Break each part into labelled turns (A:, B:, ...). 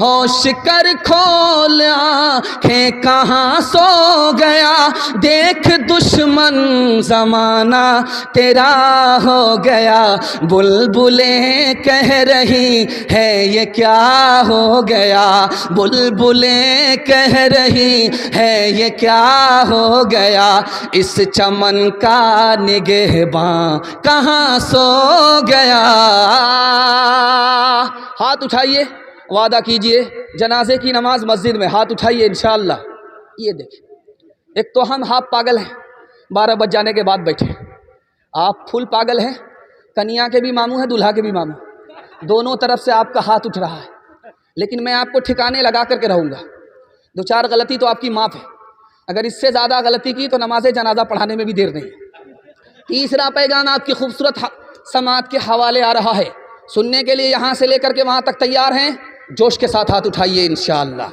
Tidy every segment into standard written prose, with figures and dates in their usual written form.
A: ہوش کر کھول آنکھیں کہاں سو گیا، دیکھ دشمن زمانہ تیرا ہو گیا، بلبلیں کہہ رہی ہے یہ کیا ہو گیا، بلبلیں کہہ رہی ہے یہ کیا ہو گیا، اس چمن کا نگہباں کہاں سو گیا۔ ہاتھ اٹھائیے، وعدہ کیجئے جنازے کی نماز مسجد میں، ہاتھ اٹھائیے انشاءاللہ۔ یہ دیکھیں، ایک تو ہم ہاف پاگل ہیں، 12 بج جانے کے بعد بیٹھے، آپ فل پاگل ہیں، کنیا کے بھی ماموں ہیں دلہا کے بھی ماموں، دونوں طرف سے آپ کا ہاتھ اٹھ رہا ہے، لیکن میں آپ کو ٹھکانے لگا کر کے رہوں گا، 2-4 غلطی تو آپ کی معاف ہے، اگر اس سے زیادہ غلطی کی تو نماز جنازہ پڑھانے میں بھی دیر نہیں۔ تیسرا پیغام آپ کی خوبصورت سماعت کے حوالے آ رہا ہے، سننے کے لیے یہاں سے لے کر کے وہاں تک تیار ہیں؟ جوش کے ساتھ ہاتھ اٹھائیے انشاءاللہ۔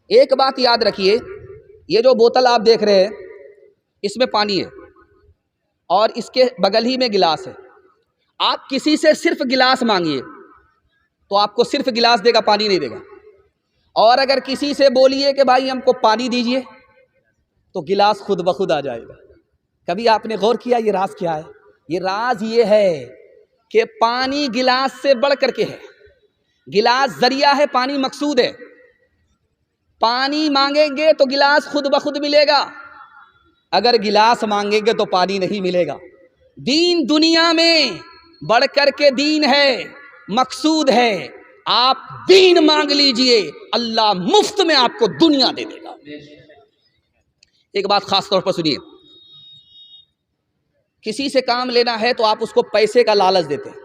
A: ایک بات یاد رکھیے، یہ جو بوتل آپ دیکھ رہے ہیں اس میں پانی ہے اور اس کے بغل ہی میں گلاس ہے، آپ کسی سے صرف گلاس مانگیے تو آپ کو صرف گلاس دے گا، پانی نہیں دے گا، اور اگر کسی سے بولیے کہ بھائی ہم کو پانی دیجئے تو گلاس خود بخود آ جائے گا۔ کبھی آپ نے غور کیا یہ راز کیا ہے؟ یہ راز یہ ہے کہ پانی گلاس سے بڑھ کر کے ہے، گلاس ذریعہ ہے، پانی مقصود ہے، پانی مانگیں گے تو گلاس خود بخود ملے گا، اگر گلاس مانگیں گے تو پانی نہیں ملے گا۔ دین دنیا میں بڑھ کر کے دین ہے، مقصود ہے، آپ دین مانگ لیجئے، اللہ مفت میں آپ کو دنیا دے دے گا۔ ایک بات خاص طور پر سنیے، کسی سے کام لینا ہے تو آپ اس کو پیسے کا لالچ دیتے ہیں،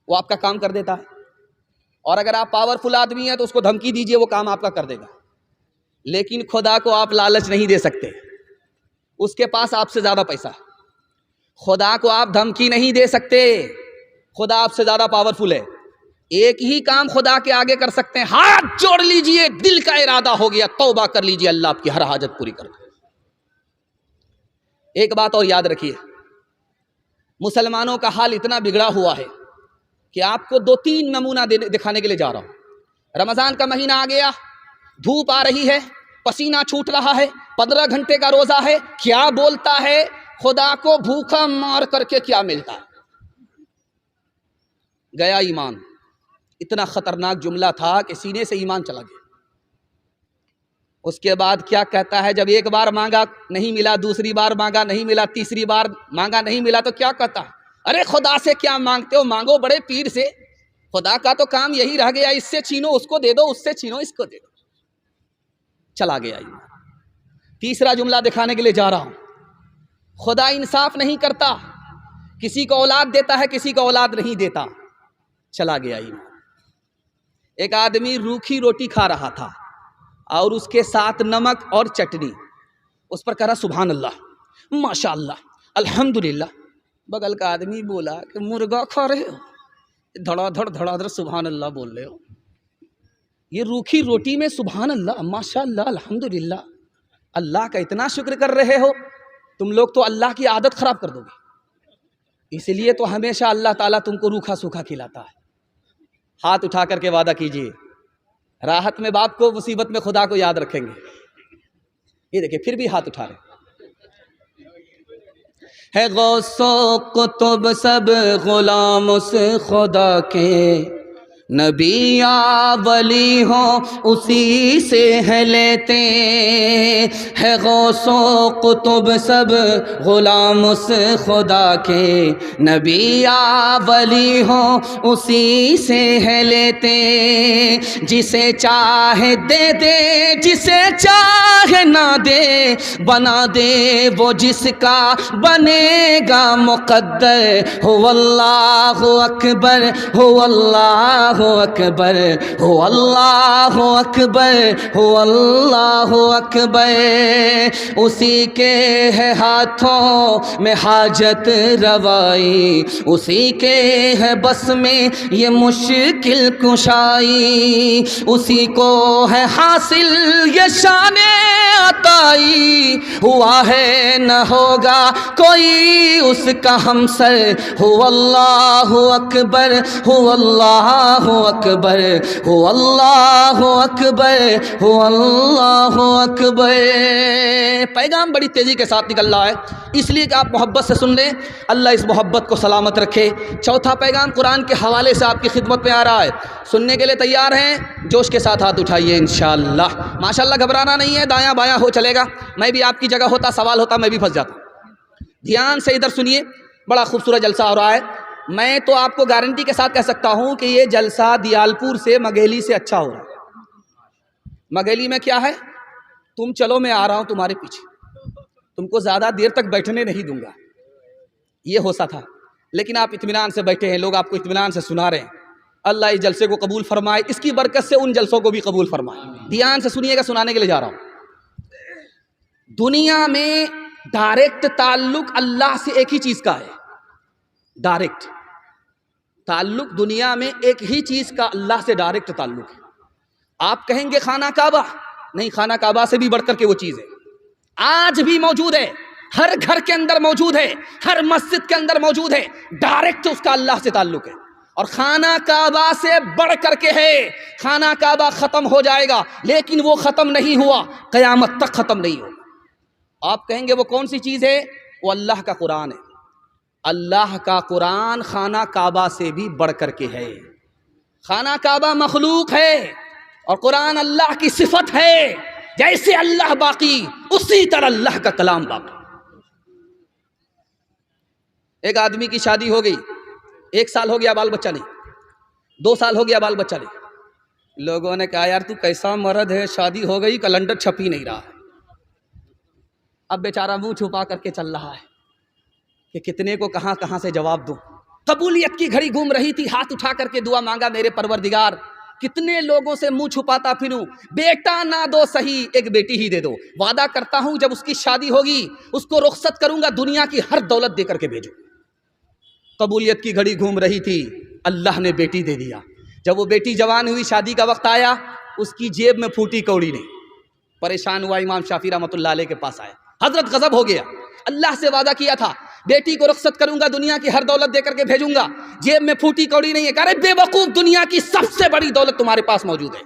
A: وہ آپ کا کام کر دیتا ہے، اور اگر آپ پاورفل آدمی ہیں تو اس کو دھمکی دیجئے وہ کام آپ کا کر دے گا، لیکن خدا کو آپ لالچ نہیں دے سکتے، اس کے پاس آپ سے زیادہ پیسہ ہے، خدا کو آپ دھمکی نہیں دے سکتے، خدا آپ سے زیادہ پاورفل ہے، ایک ہی کام خدا کے آگے کر سکتے ہیں، ہاتھ جوڑ لیجئے، دل کا ارادہ ہو گیا، توبہ کر لیجئے، اللہ آپ کی ہر حاجت پوری کر دے۔ ایک بات اور یاد رکھیے، مسلمانوں کا حال اتنا بگڑا ہوا ہے کہ آپ کو 2-3 نمونہ دکھانے کے لیے جا رہا ہوں۔ رمضان کا مہینہ آ گیا، دھوپ آ رہی ہے، پسینہ چھوٹ رہا ہے، 15 گھنٹے کا روزہ ہے، کیا بولتا ہے خدا کو بھوکا مار کر کے کیا ملتا ہے؟ گیا ایمان، اتنا خطرناک جملہ تھا کہ سینے سے ایمان چلا گیا۔ اس کے بعد کیا کہتا ہے، جب ایک بار مانگا نہیں ملا، دوسری بار مانگا نہیں ملا، تیسری بار مانگا نہیں ملا تو کیا کہتا ہے، ارے خدا سے کیا مانگتے ہو، مانگو بڑے پیر سے، خدا کا تو کام یہی رہ گیا، اس سے چھینو اس کو دے دو، اس سے چھینو اس کو دے دو، چلا گیا ایمان۔ تیسرا جملہ دکھانے کے لیے جا رہا ہوں، خدا انصاف نہیں کرتا، کسی کو اولاد دیتا ہے کسی کو اولاد نہیں دیتا، چلا گیا ایمان۔ ایک آدمی روکھی روٹی کھا رہا تھا اور اس کے ساتھ نمک اور چٹنی، اس پر کہا سبحان اللہ، ماشاء اللہ، الحمدللہ، بغل کا آدمی بولا کہ مرغا کھا رہے ہو، دھڑا دھڑ سبحان اللہ بول رہے ہو، یہ روکھی روٹی میں سبحان اللہ، ماشاء اللہ، الحمدللہ، اللہ کا اتنا شکر کر رہے ہو، تم لوگ تو اللہ کی عادت خراب کر دو گے، اس لیے تو ہمیشہ اللہ تعالیٰ تم کو روکھا سوکھا کھلاتا ہے۔ ہاتھ اٹھا کر کے وعدہ کیجئے، راحت میں باپ کو، مصیبت میں خدا کو یاد رکھیں گے۔ یہ دیکھیں پھر بھی ہاتھ اٹھا رہے ہے، غوث و قطب سب غلام اس خدا کے، نبی یا ولی ہو اسی سے ہے لیتے ہے، غوث و قطب سب غلام اس خدا کے، نبی یا ولی ہو اسی سے ہے لیتے، جسے چاہے دے دے جسے چاہے نہ دے، بنا دے وہ جس کا بنے گا مقدر، ہو اللہ اکبر، ہو اللہ اکبر، ہو اللہ اکبر، ہو اللہ اکبر، اسی کے ہے ہاتھوں میں حاجت روائی، اسی کے ہے بس میں یہ مشکل کشائی، اسی کو ہے حاصل یہ شان عطائی، ہوا ہے نہ ہوگا کوئی اس کا ہمسر، ہو اللہ اکبر، ہو اللہ اکبر ہو اللہ اکبر ہو اللہ اکبر۔ پیغام بڑی تیزی کے ساتھ نکل رہا ہے، اس لیے کہ آپ محبت سے سن لیں، اللہ اس محبت کو سلامت رکھے۔ چوتھا پیغام قرآن کے حوالے سے آپ کی خدمت میں آ رہا ہے، سننے کے لیے تیار ہیں؟ جوش کے ساتھ ہاتھ اٹھائیے انشاءاللہ۔ ماشاءاللہ گھبرانا نہیں ہے، دایاں بایاں ہو چلے گا، میں بھی آپ کی جگہ ہوتا سوال ہوتا میں بھی پھنس جاتا۔ دھیان سے ادھر سنیے، بڑا خوبصورت جلسہ ہو رہا ہے۔ میں تو آپ کو گارنٹی کے ساتھ کہہ سکتا ہوں کہ یہ جلسہ دیالپور سے مگھیلی سے اچھا ہو رہا ہے۔ مگھیلی میں کیا ہے، تم چلو میں آ رہا ہوں تمہارے پیچھے، تم کو زیادہ دیر تک بیٹھنے نہیں دوں گا، یہ ہو سا تھا، لیکن آپ اطمینان سے بیٹھے ہیں، لوگ آپ کو اطمینان سے سنا رہے ہیں۔ اللہ اس جلسے کو قبول فرمائے، اس کی برکت سے ان جلسوں کو بھی قبول فرمائے۔ دھیان سے سنیے گا، سنانے کے لیے جا رہا ہوں۔ دنیا میں ڈائریکٹ تعلق اللہ سے ایک ہی چیز کا ہے، ڈائریکٹ تعلق دنیا میں ایک ہی چیز کا اللہ سے ڈائریکٹ تعلق ہے۔ آپ کہیں گے خانہ کعبہ، نہیں، خانہ کعبہ سے بھی بڑھ کر کے وہ چیز ہے، آج بھی موجود ہے، ہر گھر کے اندر موجود ہے، ہر مسجد کے اندر موجود ہے، ڈائریکٹ اس کا اللہ سے تعلق ہے، اور خانہ کعبہ سے بڑھ کر کے ہے۔ خانہ کعبہ ختم ہو جائے گا لیکن وہ ختم نہیں ہوا، قیامت تک ختم نہیں ہوگا۔ آپ کہیں گے وہ کون سی چیز ہے؟ وہ اللہ کا قرآن ہے۔ اللہ کا قرآن خانہ کعبہ سے بھی بڑھ کر کے ہے۔ خانہ کعبہ مخلوق ہے اور قرآن اللہ کی صفت ہے، جیسے اللہ باقی اسی طرح اللہ کا کلام باقی۔ ایک آدمی کی شادی ہو گئی، 1 سال ہو گیا بال بچہ نہیں، 2 سال ہو گیا بال بچہ نہیں، لوگوں نے کہا یار تو کیسا مرد ہے، شادی ہو گئی کیلنڈر چھپ ہی نہیں رہا ہے۔ اب بیچارہ منہ چھپا کر کے چل رہا ہے کہ کتنے کو کہاں کہاں سے جواب دوں۔ قبولیت کی گھڑی گھوم رہی تھی، ہاتھ اٹھا کر کے دعا مانگا، میرے پروردگار کتنے لوگوں سے منہ چھپاتا پھروں، بیٹا نہ دو سہی ایک بیٹی ہی دے دو، وعدہ کرتا ہوں جب اس کی شادی ہوگی اس کو رخصت کروں گا، دنیا کی ہر دولت دے کر کے بھیجوں۔ قبولیت کی گھڑی گھوم رہی تھی، اللہ نے بیٹی دے دیا۔ جب وہ بیٹی جوان ہوئی، شادی کا وقت آیا، اس کی جیب میں پھوٹی کوڑی نہیں، پریشان ہوا، امام شافعی رحمۃ اللہ علیہ کے پاس آیا، حضرت غضب ہو گیا، اللہ سے وعدہ کیا تھا بیٹی کو رخصت کروں گا، دنیا کی ہر دولت دے کر کے بھیجوں گا، جیب میں پھوٹی کوڑی نہیں ہے۔ کہہ رہے بے وقوف، دنیا کی سب سے بڑی دولت تمہارے پاس موجود ہے۔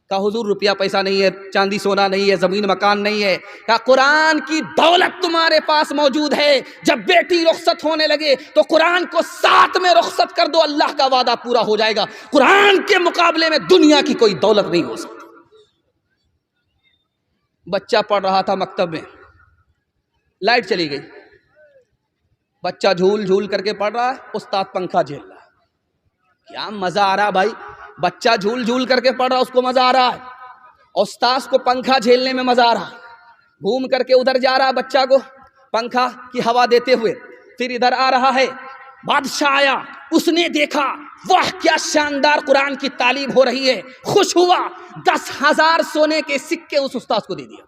A: کہا حضور روپیہ پیسہ نہیں ہے، چاندی سونا نہیں ہے، زمین مکان نہیں ہے۔ کہا قرآن کی دولت تمہارے پاس موجود ہے، جب بیٹی رخصت ہونے لگے تو قرآن کو ساتھ میں رخصت کر دو، اللہ کا وعدہ پورا ہو جائے گا۔ قرآن کے مقابلے میں دنیا کی کوئی دولت نہیں ہو سکتی۔ بچہ پڑھ رہا تھا مکتب میں، لائٹ چلی گئی، بچہ جھول جھول کر کے پڑھ رہا ہے، استاد پنکھا جھیل رہا ہے۔ کیا مزہ آ رہا بھائی، بچہ جھول جھول کر کے پڑھ رہا ہے، اس کو مزہ آ رہا ہے، استاد کو پنکھا جھیلنے میں مزہ آ رہا ہے۔ گھوم کر کے ادھر جا رہا ہے بچہ کو پنکھا کی ہوا دیتے ہوئے، پھر ادھر آ رہا ہے، بادشاہ آیا، اس نے دیکھا واہ کیا شاندار قرآن کی تعلیم ہو رہی ہے، خوش ہوا، 10,000 سونے کے سکے اس استاد کو دے دیا۔